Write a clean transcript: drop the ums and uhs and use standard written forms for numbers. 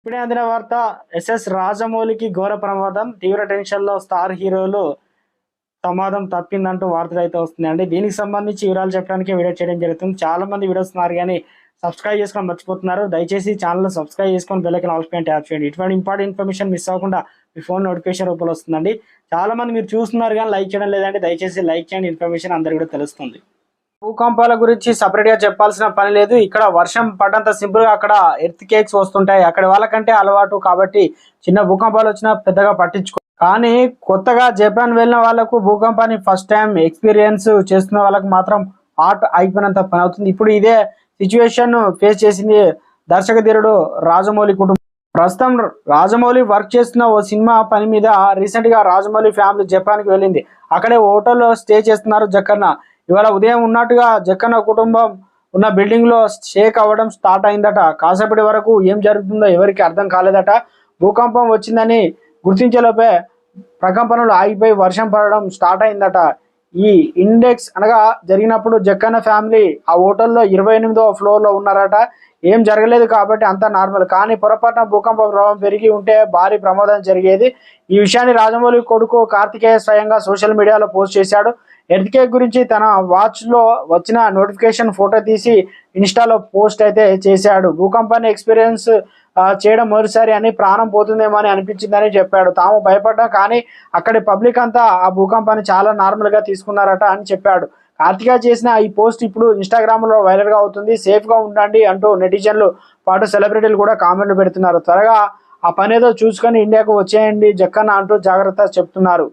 ఇప్పుడే అందిన వార్త. ఎస్ఎస్ రాజమౌళికి ఘోర ప్రమాదం, తీవ్ర టెన్షన్లో స్టార్ హీరోలు ప్రమాదం తప్పిందంటూ వార్తలు అయితే వస్తున్నాయండి. దీనికి సంబంధించి వివరాలు చెప్పడానికి వీడియో చేయడం జరుగుతుంది. చాలా మంది వీడియోస్ ఉన్నారు కానీ సబ్స్క్రైబ్ చేసుకొని మర్చిపోతున్నారు. దయచేసి ఛానల్ సబ్స్క్రైబ్ చేసుకొని బెల్ ఐకాన్ ఆల్ పైన ట్యాప్ చేయండి. ఇటువంటి ఇంపార్టెంట్ ఇన్ఫర్మేషన్ మిస్ అవ్వకుండా మీ ఫోన్ నోటిఫికేషన్ రూపంలో వస్తుందండి. చాలా మంది మీరు చూస్తున్నారు కానీ లైక్ చేయడం లేదంటే దయచేసి లైక్ చేయండి. ఇన్ఫర్మేషన్ అందరికీ కూడా తెలుస్తుంది. భూకంపాల గురించి సపరేట్ గా చెప్పాల్సిన పని లేదు. ఇక్కడ వర్షం పడ్డంత సింపుల్ గా అక్కడ ఎర్త్ కేక్స్ వస్తుంటాయి. అక్కడ వాళ్ళకంటే అలవాటు కాబట్టి చిన్న భూకంపాలు వచ్చినా పెద్దగా పట్టించుకో. కానీ కొత్తగా జపాన్ వెళ్ళిన వాళ్ళకు భూకంపాన్ని ఫస్ట్ టైం ఎక్స్పీరియన్స్ చేస్తున్న వాళ్ళకు మాత్రం హార్ట్ అయిపోయినంత పని అవుతుంది. ఇప్పుడు ఇదే సిచ్యువేషన్ ఫేస్ చేసింది దర్శక ధీరుడు రాజమౌళి కుటుంబం. ప్రస్తుతం రాజమౌళి వర్క్ చేస్తున్న ఓ సినిమా పని మీద రీసెంట్ గా రాజమౌళి ఫ్యామిలీ జపాన్ కి వెళ్ళింది. అక్కడే హోటల్లో స్టే చేస్తున్నారు జక్కన్న. ఇవాళ ఉదయం ఉన్నట్టుగా జక్కన్న కుటుంబం ఉన్న బిల్డింగ్ లో షేక్ అవ్వడం స్టార్ట్ అయిందట. కాసేపటి వరకు ఏం జరుగుతుందో ఎవరికి అర్థం కాలేదట. భూకంపం వచ్చిందని గుర్తించేలోపే ప్రకంపనలు ఆగిపోయి వర్షం పడడం స్టార్ట్ అయిందట. ఈ ఇండెక్స్ అనగా జరిగినప్పుడు జక్కన్న ఫ్యామిలీ ఆ హోటల్లో 28వ ఫ్లోర్ లో ఉన్నారట. ఏం జరగలేదు కాబట్టి అంతా నార్మల్. కానీ పొరపాటున భూకంప ప్రభావం పెరిగి ఉంటే భారీ ప్రమాదం జరిగేది. ఈ విషయాన్ని రాజమౌళి కొడుకు కార్తికేయ స్వయంగా సోషల్ మీడియాలో పోస్ట్ చేశాడు. ఎర్త్కేక్ గురించి తన వాచ్ లో వచ్చిన నోటిఫికేషన్ ఫోటో తీసి ఇన్స్టాలో పోస్ట్ అయితే చేశాడు. భూకంపాన్ని ఎక్స్పీరియన్స్ చేయడం మొదటిసారి అని ప్రాణం పోతుందేమో అని అనిపించిందని చెప్పాడు. తాము భయపడ్డాం కానీ అక్కడి పబ్లిక్ అంతా ఆ భూకంపాన్ని చాలా నార్మల్ గా తీసుకున్నారట అని చెప్పాడు. కార్తికేయ చేసిన ఈ పోస్ట్ ఇప్పుడు ఇన్స్టాగ్రామ్ లో వైరల్ గా అవుతుంది. సేఫ్ గా ఉండండి అంటూ నెటిజన్లు పాటు సెలబ్రిటీలు కూడా కామెంట్లు పెడుతున్నారు. త్వరగా ఆ పనేదో చూసుకొని ఇండియాకు వచ్చేయండి జక్కన్న అంటూ జాగ్రత్త చెప్తున్నారు.